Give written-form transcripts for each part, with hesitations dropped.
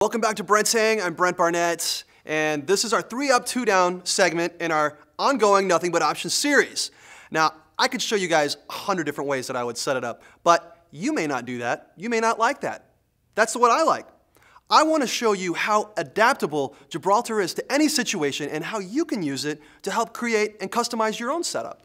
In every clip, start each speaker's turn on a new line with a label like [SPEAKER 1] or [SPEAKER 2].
[SPEAKER 1] Welcome back to Brent's Hang. I'm Brent Barnett, and this is our 3 up, 2 down segment in our ongoing Nothing But Options series. Now, I could show you guys 100 different ways that I would set it up, but you may not do that. You may not like that. That's what I like. I want to show you how adaptable Gibraltar is to any situation and how you can use it to help create and customize your own setup.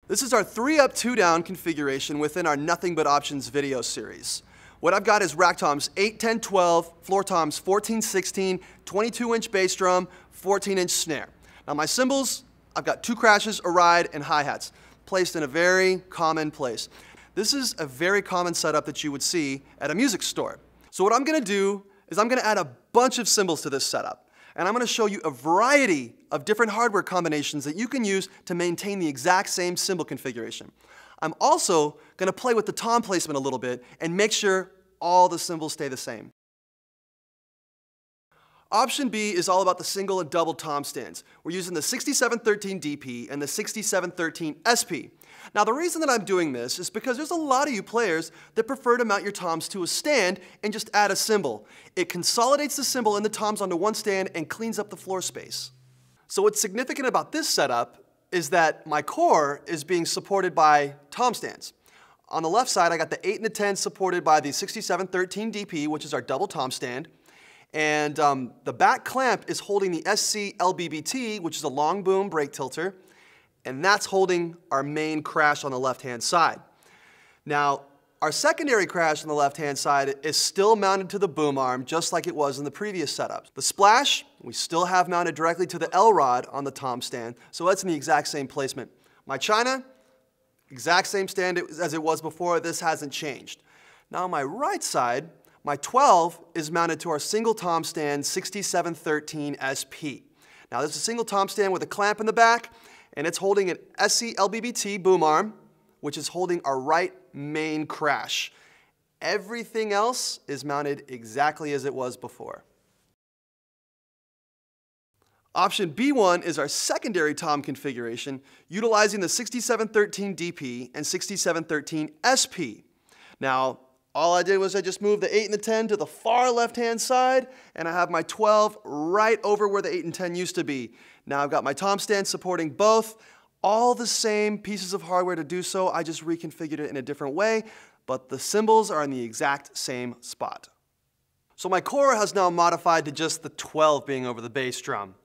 [SPEAKER 1] This is our 3 up, 2 down configuration within our Nothing But Options video series. What I've got is rack toms 8, 10, 12, floor toms 14, 16, 22-inch bass drum, 14-inch snare. Now my cymbals, I've got 2 crashes, a ride, and hi-hats placed in a very common place. This is a very common setup that you would see at a music store. So what I'm going to do is I'm going to add a bunch of cymbals to this setup. And I'm going to show you a variety of different hardware combinations that you can use to maintain the exact same cymbal configuration. I'm also going to play with the tom placement a little bit and make sure all the cymbals stay the same. Option B is all about the single and double tom stands. We're using the 6713 DP and the 6713 SP. Now the reason that I'm doing this is because there's a lot of you players that prefer to mount your toms to a stand and just add a cymbal. It consolidates the cymbal and the toms onto one stand and cleans up the floor space. So what's significant about this setup is that my core is being supported by tom stands. On the left side I got the 8 and the 10 supported by the 6713 DP, which is our double tom stand. And the back clamp is holding the SC LBBT, which is a long boom brake tilter, and that's holding our main crash on the left-hand side. Now, our secondary crash on the left-hand side is still mounted to the boom arm, just like it was in the previous setups. The splash, we still have mounted directly to the L-rod on the tom stand, so that's in the exact same placement. My China, exact same stand as it was before, this hasn't changed. Now on my right side, my 12 is mounted to our single tom stand 6713 SP. Now this is a single tom stand with a clamp in the back, and it's holding an SC LBBT boom arm, which is holding our right main crash. Everything else is mounted exactly as it was before. Option B1 is our secondary tom configuration, utilizing the 6713 DP and 6713 SP. Now, all I did was I just moved the 8 and the 10 to the far left-hand side, and I have my 12 right over where the 8 and 10 used to be. Now I've got my tom stand supporting both, all the same pieces of hardware to do so. I just reconfigured it in a different way, but the cymbals are in the exact same spot. So my core has now modified to just the 12 being over the bass drum.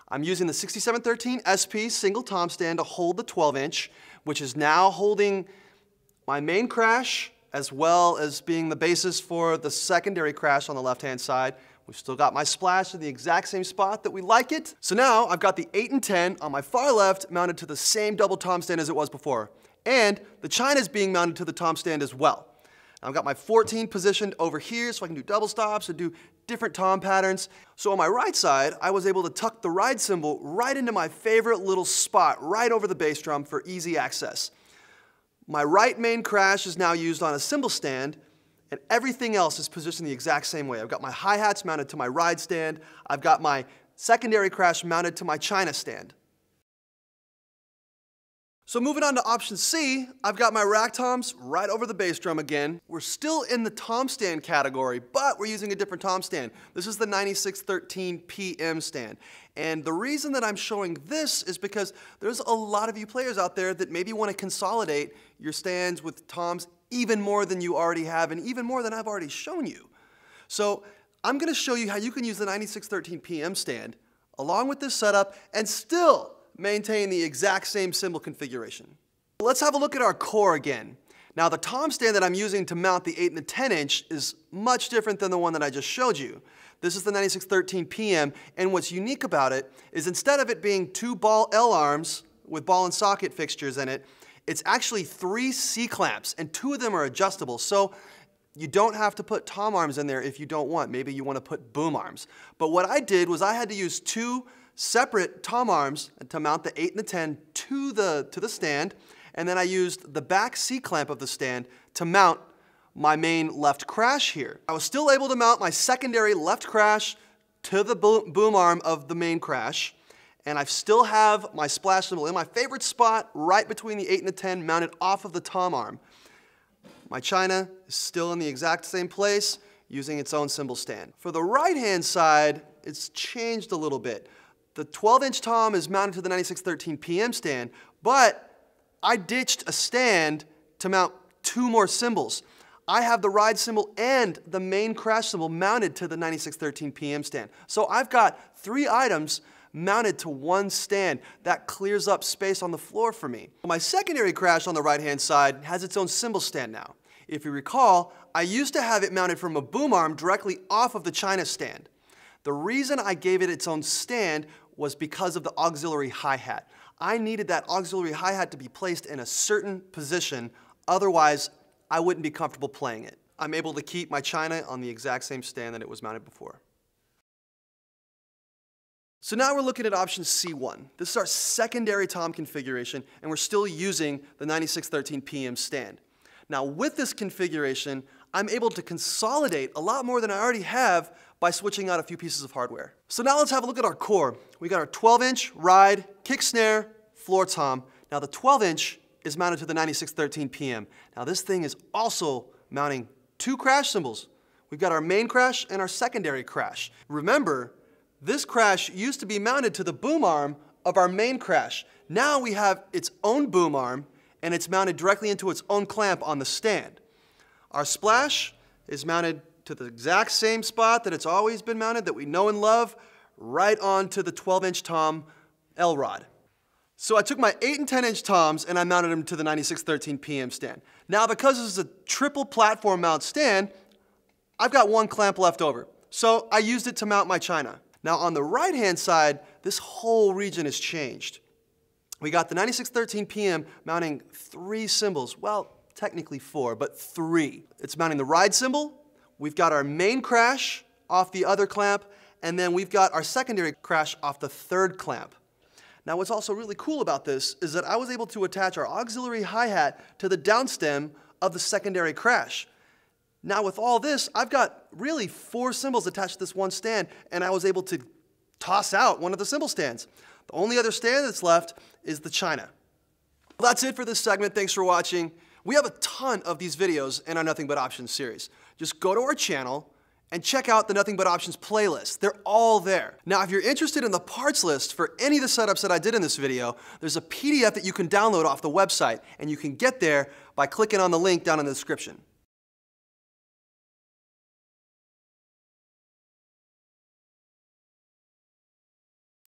[SPEAKER 1] I'm using the 6713 SP single tom stand to hold the 12-inch, which is now holding my main crash, as well as being the basis for the secondary crash on the left-hand side. We've still got my splash in the exact same spot that we like it. So now I've got the 8 and 10 on my far left mounted to the same double tom stand as it was before. And the China is being mounted to the tom stand as well. Now I've got my 14 positioned over here so I can do double stops and do different tom patterns. So on my right side, I was able to tuck the ride cymbal right into my favorite little spot, right over the bass drum for easy access. My right main crash is now used on a cymbal stand, and everything else is positioned the exact same way. I've got my hi-hats mounted to my ride stand. I've got my secondary crash mounted to my China stand. So moving on to option C, I've got my rack toms right over the bass drum again. We're still in the tom stand category, but we're using a different tom stand. This is the 9613 PM stand. And the reason that I'm showing this is because there's a lot of you players out there that maybe want to consolidate your stands with toms even more than you already have and even more than I've already shown you. So I'm going to show you how you can use the 9613 PM stand along with this setup and still maintain the exact same cymbal configuration. Let's have a look at our core again. Now the tom stand that I'm using to mount the 8 and the 10-inch is much different than the one that I just showed you. This is the 9613 PM, and what's unique about it is instead of it being 2 ball L arms with ball and socket fixtures in it, it's actually 3 C clamps, and 2 of them are adjustable. So you don't have to put tom arms in there if you don't want. Maybe you want to put boom arms. But what I did was I had to use 2 separate tom arms to mount the 8 and the 10 to the stand, and then I used the back C clamp of the stand to mount my main left crash here. I was still able to mount my secondary left crash to the boom arm of the main crash, and I still have my splash cymbal in my favorite spot, right between the 8 and the 10, mounted off of the tom arm. My china is still in the exact same place, using its own cymbal stand. For the right-hand side, it's changed a little bit. The 12-inch tom is mounted to the 9613 PM stand, but I ditched a stand to mount 2 more cymbals. I have the ride cymbal and the main crash cymbal mounted to the 9613 PM stand. So I've got 3 items mounted to 1 stand. That clears up space on the floor for me. My secondary crash on the right-hand side has its own cymbal stand now. If you recall, I used to have it mounted from a boom arm directly off of the china stand. The reason I gave it its own stand was because of the auxiliary hi-hat. I needed that auxiliary hi-hat to be placed in a certain position, otherwise I wouldn't be comfortable playing it. I'm able to keep my china on the exact same stand that it was mounted before. So now we're looking at option C1. This is our secondary tom configuration, and we're still using the 9613 PM stand. Now with this configuration, I'm able to consolidate a lot more than I already have by switching out a few pieces of hardware. So now let's have a look at our core. We got our 12-inch ride, kick snare, floor tom. Now the 12-inch is mounted to the 9613 PM. Now this thing is also mounting 2 crash cymbals. We've got our main crash and our secondary crash. Remember, this crash used to be mounted to the boom arm of our main crash. Now we have its own boom arm, and it's mounted directly into its own clamp on the stand. Our splash is mounted to the exact same spot that it's always been mounted, that we know and love, right onto the 12-inch tom L-rod. So I took my 8 and 10-inch toms and I mounted them to the 9613 PM stand. Now because this is a triple platform mount stand, I've got 1 clamp left over. So I used it to mount my china. Now on the right-hand side, this whole region has changed. We got the 9613 PM mounting 3 cymbals. Well, technically 4, but 3. It's mounting the ride cymbal. We've got our main crash off the other clamp, and then we've got our secondary crash off the 3rd clamp. Now what's also really cool about this is that I was able to attach our auxiliary hi-hat to the downstem of the secondary crash. Now with all this, I've got really 4 cymbals attached to this one stand, and I was able to toss out one of the cymbal stands. The only other stand that's left is the china. Well, that's it for this segment. Thanks for watching. We have a ton of these videos in our Nothing But Options series. Just go to our channel and check out the Nothing But Options playlist. They're all there. Now, if you're interested in the parts list for any of the setups that I did in this video, there's a PDF that you can download off the website, and you can get there by clicking on the link down in the description.